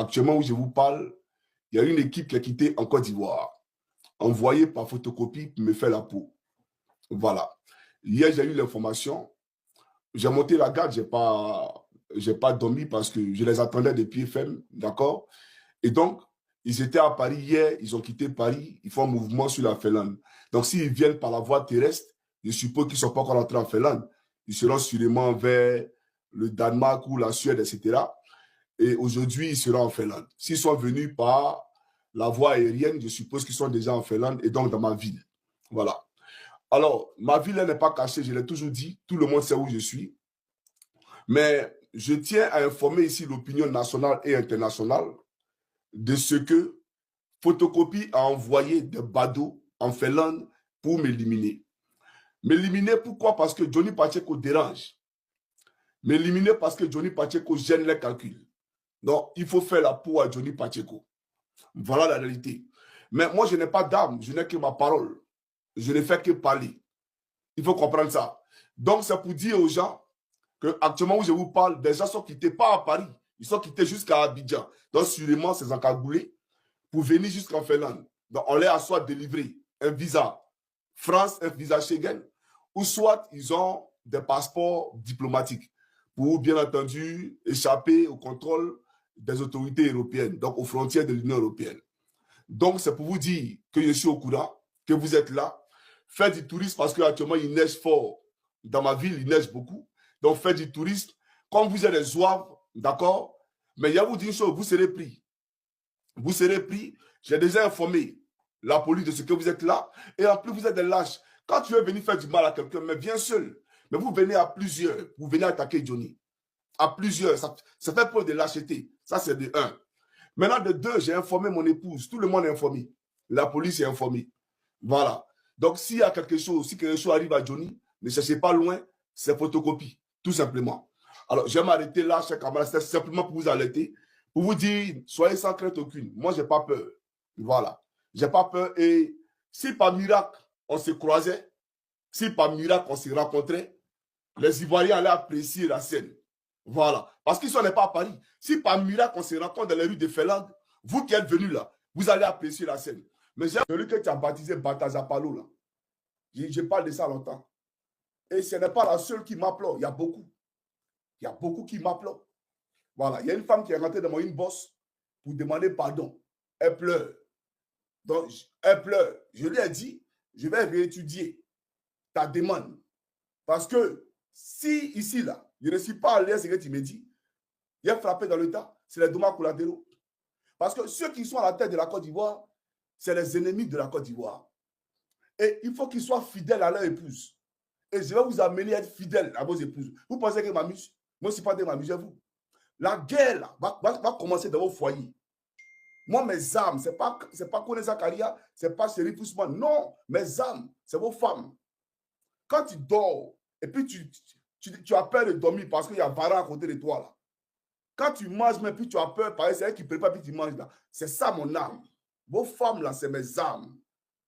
actuellement où je vous parle, il y a une équipe qui a quitté en Côte d'Ivoire, envoyée par photocopie pour me faire la peau. Voilà. Hier, j'ai eu l'information. J'ai monté la garde, j'ai pas dormi parce que je les attendais de pied ferme, d'accord? Et donc, ils étaient à Paris hier, ils ont quitté Paris, ils font un mouvement sur la Finlande. Donc, s'ils viennent par la voie terrestre, je suppose qu'ils ne sont pas encore entrés en Finlande. Ils seront sûrement vers le Danemark ou la Suède, etc. Et aujourd'hui, ils seront en Finlande. S'ils sont venus par la voie aérienne, je suppose qu'ils sont déjà en Finlande et donc dans ma ville. Voilà. Alors, ma ville, elle n'est pas cachée, je l'ai toujours dit, tout le monde sait où je suis. Mais je tiens à informer ici l'opinion nationale et internationale de ce que Photocopie a envoyé des badauds en Finlande pour m'éliminer. M'éliminer pourquoi? Parce que Johnny Pacheco dérange. M'éliminer parce que Johnny Pacheco gêne les calculs. Donc, il faut faire la peau à Johnny Pacheco. Voilà la réalité. Mais moi, je n'ai pas d'âme, je n'ai que ma parole. Je ne fais que parler. Il faut comprendre ça. Donc, c'est pour dire aux gens qu'actuellement où je vous parle, des gens sont quittés pas à Paris, ils sont quittés jusqu'à Abidjan. Donc, sûrement, c'est encagoulés pour venir jusqu'en Finlande. Donc, on leur a soit délivré un visa France, un visa Schengen, ou soit ils ont des passeports diplomatiques pour, bien entendu, échapper au contrôle des autorités européennes, donc aux frontières de l'Union européenne. Donc, c'est pour vous dire que je suis au courant, que vous êtes là. Faites du tourisme parce qu'actuellement, il neige fort. Dans ma ville, il neige beaucoup. Donc, faites du tourisme. Comme vous êtes des zouaves, d'accord? Mais il y a vous dire une chose, vous serez pris. Vous serez pris. J'ai déjà informé la police de ce que vous êtes là. Et en plus, vous êtes des lâches. Quand tu veux venir faire du mal à quelqu'un, mais viens seul. Mais vous venez à plusieurs. Vous venez attaquer Johnny. À plusieurs. Ça fait preuve de lâcheté. Ça, c'est de un. Maintenant, de deux, j'ai informé mon épouse. Tout le monde est informé. La police est informée. Voilà. Donc, s'il y a quelque chose, si quelque chose arrive à Johnny, ne cherchez pas loin, c'est photocopie. Tout simplement. Alors, je vais m'arrêter là, chers camarades. C'est simplement pour vous alerter, pour vous dire, soyez sans crainte aucune. Moi, je n'ai pas peur. Voilà. Je n'ai pas peur. Et si par miracle, on se croisait, si par miracle, on se rencontrait, les Ivoiriens allaient apprécier la scène. Voilà. Parce qu'ils ne sont pas à Paris. Si par miracle, on se rencontre dans les rues de Finlande, vous qui êtes venus là, vous allez apprécier la scène. Mais j'ai celui que tu as baptisé Balthazar Palo, là. Je parle de ça longtemps. Et ce n'est pas la seule qui m'applaudit. Il y a beaucoup. Il y a beaucoup qui m'applaudissent. Voilà. Il y a une femme qui est rentrée dans mon inbox pour demander pardon. Elle pleure. Donc, elle pleure. Je lui ai dit, je vais réétudier ta demande. Parce que si ici, là, je ne suis pas allé à ce que tu me dis, il a frappé dans le tas, c'est les dommages collatéraux. Parce que ceux qui sont à la tête de la Côte d'Ivoire, c'est les ennemis de la Côte d'Ivoire. Et il faut qu'ils soient fidèles à leur épouse. Et je vais vous amener à être fidèles à vos épouses. Vous pensez que m'amuse? Moi, je ne suis pas de m'amuser-vous. La guerre là, va commencer dans vos foyers. Moi, mes âmes, ce n'est pas Kone Zakaria, ce n'est pas Chéri Ousmane. Non, mes âmes, c'est vos femmes. Quand tu dors, et puis tu as peur de dormir parce qu'il y a Vara à côté de toi là. Quand tu manges, mais puis tu as peur, parce que c'est elle qui prépare, puis tu manges là. C'est ça mon âme. Vos femmes là, c'est mes âmes.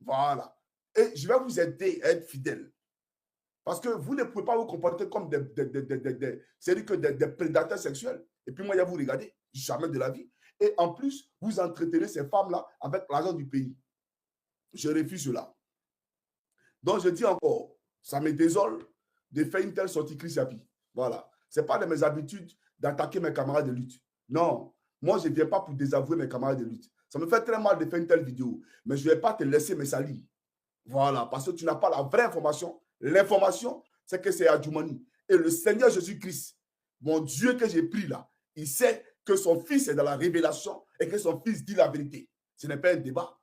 Voilà. Et je vais vous aider à être fidèles. Parce que vous ne pouvez pas vous comporter comme des prédateurs sexuels. Et puis moi, il y a vous regarder, jamais de la vie. Et en plus, vous entretenez ces femmes-là avec l'argent du pays. Je refuse cela. Donc, je dis encore, ça me désole de faire une telle sortie Chris Yapi. Voilà. Ce n'est pas de mes habitudes d'attaquer mes camarades de lutte. Non. Moi, je ne viens pas pour désavouer mes camarades de lutte. Ça me fait très mal de faire une telle vidéo. Mais je ne vais pas te laisser me salir. Voilà. Parce que tu n'as pas la vraie information. L'information, c'est que c'est Adjoumani. Et le Seigneur Jésus-Christ, mon Dieu que j'ai pris là, il sait que son fils est dans la révélation et que son fils dit la vérité. Ce n'est pas un débat.